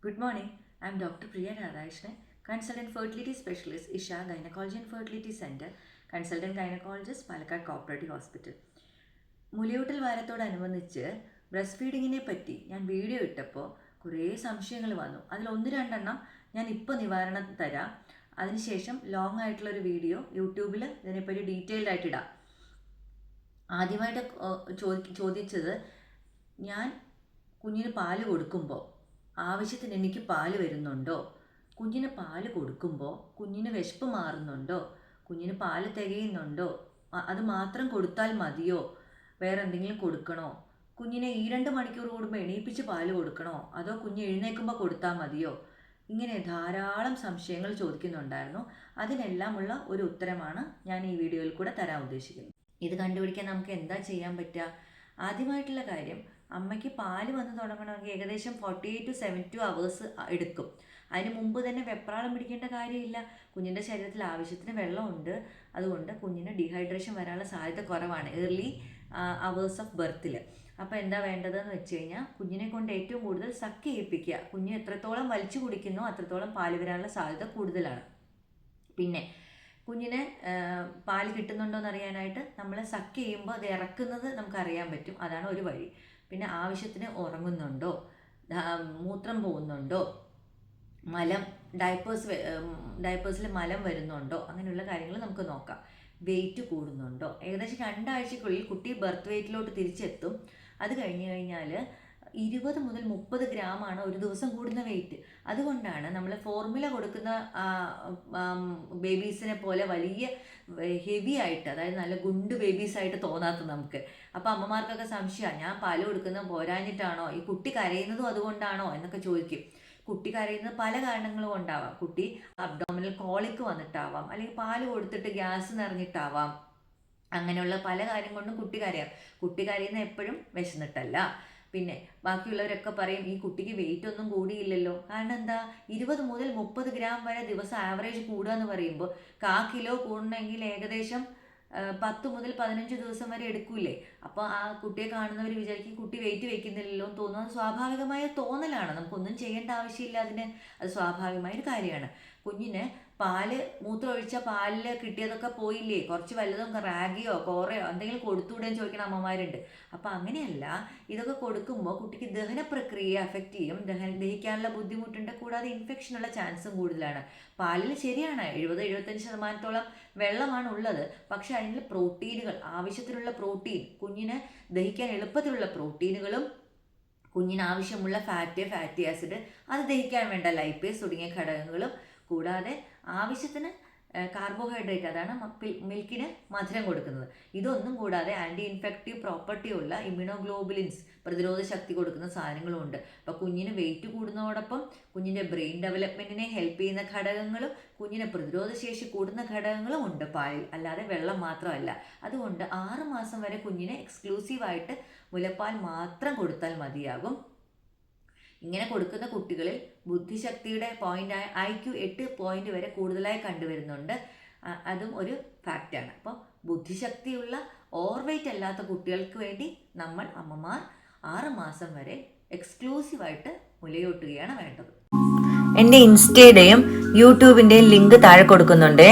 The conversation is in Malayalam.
Good morning. I'm Dr. Priya Radhakrishnan, Consultant Fertility Specialist, Isha Gynecology and Fertility Center, Consultant Gynecologist, Palakkad Cooperative Hospital. മുലയൂട്ടൽ വാരത്തോടനുബന്ധിച്ച് ബ്രസ്റ്റ് ഫീഡിങ്ങിനെ പറ്റി ഞാൻ വീഡിയോ ഇട്ടപ്പോൾ കുറേ സംശയങ്ങൾ വന്നു. അതിൽ ഒന്ന് രണ്ടെണ്ണം ഞാൻ ഇപ്പോൾ നിവാരണം തരാം. അതിനുശേഷം ലോങ് ആയിട്ടുള്ളൊരു വീഡിയോ യൂട്യൂബിൽ ഇതിനെപ്പറ്റി ഡീറ്റെയിൽഡ് ആയിട്ട് ഇടാം. ആദ്യമായിട്ട് ചോദിച്ചത്, ഞാൻ കുഞ്ഞിന് പാല് കൊടുക്കുമ്പോൾ ആവശ്യത്തിന് എനിക്ക് പാല് വരുന്നുണ്ടോ, കുഞ്ഞിന് പാല് കൊടുക്കുമ്പോൾ കുഞ്ഞിന് വിശപ്പ് മാറുന്നുണ്ടോ, കുഞ്ഞിന് പാല് തികയുന്നുണ്ടോ, അത് മാത്രം കൊടുത്താൽ മതിയോ, വേറെ എന്തെങ്കിലും കൊടുക്കണോ, കുഞ്ഞിനെ 2 മണിക്കൂർ കൂടുമ്പോൾ എണീപ്പിച്ച് പാല് കൊടുക്കണോ, അതോ കുഞ്ഞ് എഴുന്നേൽക്കുമ്പോൾ കൊടുത്താൽ മതിയോ, ഇങ്ങനെ ധാരാളം സംശയങ്ങൾ ചോദിക്കുന്നുണ്ടായിരുന്നു. അതിനെല്ലാമുള്ള ഒരു ഉത്തരമാണ് ഞാൻ ഈ വീഡിയോയിൽ കൂടെ തരാൻ ഉദ്ദേശിക്കുന്നത്. ഇത് കണ്ടുപിടിക്കാൻ നമുക്ക് എന്താ ചെയ്യാൻ പറ്റുക? ആദ്യമായിട്ടുള്ള കാര്യം, അമ്മയ്ക്ക് പാല് വന്ന് തുടങ്ങണമെങ്കിൽ ഏകദേശം 48 to 72 hours എടുക്കും. അതിന് മുമ്പ് തന്നെ വെപ്രാളം പിടിക്കേണ്ട കാര്യമില്ല. കുഞ്ഞിൻ്റെ ശരീരത്തിൽ ആവശ്യത്തിന് വെള്ളമുണ്ട്. അതുകൊണ്ട് കുഞ്ഞിന് ഡീഹൈഡ്രേഷൻ വരാനുള്ള സാധ്യത കുറവാണ് ഏർലി അവേഴ്സ് ഓഫ് ബർത്തിൽ. അപ്പോൾ എന്താ വേണ്ടതെന്ന് വെച്ച് കഴിഞ്ഞാൽ, കുഞ്ഞിനെ കൊണ്ട് ഏറ്റവും കൂടുതൽ സക്ക് ചെയ്യിപ്പിക്കുക. കുഞ്ഞ് എത്രത്തോളം വലിച്ചു കുടിക്കുന്നോ അത്രത്തോളം പാല് വരാനുള്ള സാധ്യത കൂടുതലാണ്. പിന്നെ കുഞ്ഞിന് പാല് കിട്ടുന്നുണ്ടോ എന്നറിയാനായിട്ട് നമ്മൾ സക്ക് ചെയ്യുമ്പോൾ അത് ഇറക്കുന്നത് നമുക്കറിയാൻ പറ്റും. അതാണ് ഒരു വഴി. പിന്നെ ആവശ്യത്തിന് ഉറങ്ങുന്നുണ്ടോ, മൂത്രം പോകുന്നുണ്ടോ, ഡയപ്പേഴ്സിൽ മലം വരുന്നുണ്ടോ, അങ്ങനെയുള്ള കാര്യങ്ങൾ നമുക്ക് നോക്കാം. വെയിറ്റ് കൂടുന്നുണ്ടോ, ഏകദേശം 2 ആഴ്ചയ്ക്കുള്ളിൽ കുട്ടി ബർത്ത് വെയിറ്റിലോട്ട് തിരിച്ചെത്തും. അത് കഴിഞ്ഞ് കഴിഞ്ഞാൽ 20 മുതൽ 30 ഗ്രാമാണ് ഒരു ദിവസം കൂടുന്ന വെയിറ്റ്. അതുകൊണ്ടാണ് നമ്മൾ ഫോർമുല കൊടുക്കുന്ന ബേബീസിനെ പോലെ വലിയ ഹെവി ആയിട്ട്, അതായത് നല്ല ഗുണ്ട് ബേബീസായിട്ട് തോന്നാത്തത് നമുക്ക്. അപ്പോൾ അമ്മമാർക്കൊക്കെ സംശയമാണ്, ഞാൻ പാല് കൊടുക്കുന്നത് പോരാഞ്ഞിട്ടാണോ, ഈ കുട്ടി കരയുന്നതും അതുകൊണ്ടാണോ എന്നൊക്കെ ചോദിക്കും. കുട്ടി കരയുന്നത് പല കാരണങ്ങളും കൊണ്ടാവാം. കുട്ടി അബ്ഡോമിനൽ കോളിക്ക് വന്നിട്ടാവാം, അല്ലെങ്കിൽ പാല് കൊടുത്തിട്ട് ഗ്യാസ് നിറഞ്ഞിട്ടാവാം. അങ്ങനെയുള്ള പല കാര്യം കൊണ്ടും കുട്ടി കരയാം. കുട്ടി കരയുന്ന എപ്പോഴും വിശന്നിട്ടല്ല. പിന്നെ ബാക്കിയുള്ളവരൊക്കെ പറയും, ഈ കുട്ടിക്ക് വെയിറ്റ് ഒന്നും കൂടിയില്ലല്ലോ. കാരണം എന്താ, 20 മുതൽ 30 ഗ്രാം വരെ ദിവസം ആവറേജ് കൂടുക എന്ന് പറയുമ്പോൾ 1/4 കിലോ കൂടണമെങ്കിൽ ഏകദേശം 10 മുതൽ 15 ദിവസം വരെ എടുക്കൂലേ. അപ്പോൾ ആ കുട്ടിയെ കാണുന്നവർ വിചാരിക്കും കുട്ടി വെയിറ്റ് വെക്കുന്നില്ലല്ലോ എന്ന് തോന്നുന്നത് സ്വാഭാവികമായ തോന്നലാണ്. നമുക്കൊന്നും ചെയ്യേണ്ട ആവശ്യമില്ല അതിന്. അത് സ്വാഭാവികമായൊരു കാര്യമാണ്. കുഞ്ഞിന് പാല് മൂത്രമൊഴിച്ച പാലിൽ കിട്ടിയതൊക്കെ പോയില്ലേ, കുറച്ച് വല്ലതും റാഗിയോ കോറയോ എന്തെങ്കിലും കൊടുത്തുവിടാൻ ചോദിക്കുന്ന അമ്മമാരുണ്ട്. അപ്പോൾ അങ്ങനെയല്ല, ഇതൊക്കെ കൊടുക്കുമ്പോൾ കുട്ടിക്ക് ദഹന പ്രക്രിയയെ അഫക്റ്റ് ചെയ്യും. ദഹിക്കാനുള്ള ബുദ്ധിമുട്ടുണ്ട്. കൂടാതെ ഇൻഫെക്ഷനുള്ള ചാൻസും കൂടുതലാണ്. പാലിൽ ശരിയാണ് 70-75% വെള്ളമാണ് ഉള്ളത്. പക്ഷെ അതിൽ പ്രോട്ടീനുകൾ, ആവശ്യത്തിനുള്ള പ്രോട്ടീൻ, കുഞ്ഞിന് ദഹിക്കാൻ എളുപ്പത്തിലുള്ള പ്രോട്ടീനുകളും കുഞ്ഞിന് ആവശ്യമുള്ള ഫാറ്റി ആസിഡ്, അത് ദഹിക്കാൻ വേണ്ട ലൈപ്പേസ് തുടങ്ങിയ ഘടകങ്ങളും, കൂടാതെ ആവശ്യത്തിന് കാർബോഹൈഡ്രേറ്റ്, അതാണ് മിൽക്കിന് മധുരം കൊടുക്കുന്നത്. ഇതൊന്നും കൂടാതെ ആൻറ്റി ഇൻഫെക്റ്റീവ് പ്രോപ്പർട്ടി ഉള്ള ഇമ്മ്യൂണോഗ്ലോബുലിൻസ്, പ്രതിരോധ ശക്തി കൊടുക്കുന്ന സാധനങ്ങളും ഉണ്ട്. അപ്പോൾ കുഞ്ഞിന് വെയിറ്റ് കൂടുന്നതോടൊപ്പം കുഞ്ഞിൻ്റെ ബ്രെയിൻ ഡെവലപ്മെൻറ്റിനെ ഹെൽപ്പ് ചെയ്യുന്ന ഘടകങ്ങളും കുഞ്ഞിന് പ്രതിരോധശേഷി കൂടുന്ന ഘടകങ്ങളും ഉണ്ട് പാലിൽ, അല്ലാതെ വെള്ളം മാത്രമല്ല. അതുകൊണ്ട് 6 മാസം വരെ കുഞ്ഞിന് എക്സ്ക്ലൂസീവായിട്ട് മുലപ്പാൽ മാത്രം കൊടുത്താൽ മതിയാകും. ഇങ്ങനെ കൊടുക്കുന്ന കുട്ടികളിൽ ബുദ്ധിശക്തിയുടെ പോയിൻ്റായ IQ 8 പോയിൻ്റ് വരെ കൂടുതലായി കണ്ടുവരുന്നുണ്ട്. അതും ഒരു ഫാക്റ്റാണ്. അപ്പോൾ ബുദ്ധിശക്തിയുള്ള ഓവർവെയ്റ്റ് അല്ലാത്ത കുട്ടികൾക്ക് വേണ്ടി നമ്മൾ അമ്മമാർ 6 മാസം വരെ എക്സ്ക്ലൂസീവായിട്ട് മുലയൂട്ടുകയാണ് വേണ്ടത്. എൻ്റെ ഇൻസ്റ്റയുടെയും യൂട്യൂബിൻ്റെയും ലിങ്ക് താഴെ കൊടുക്കുന്നുണ്ടേ.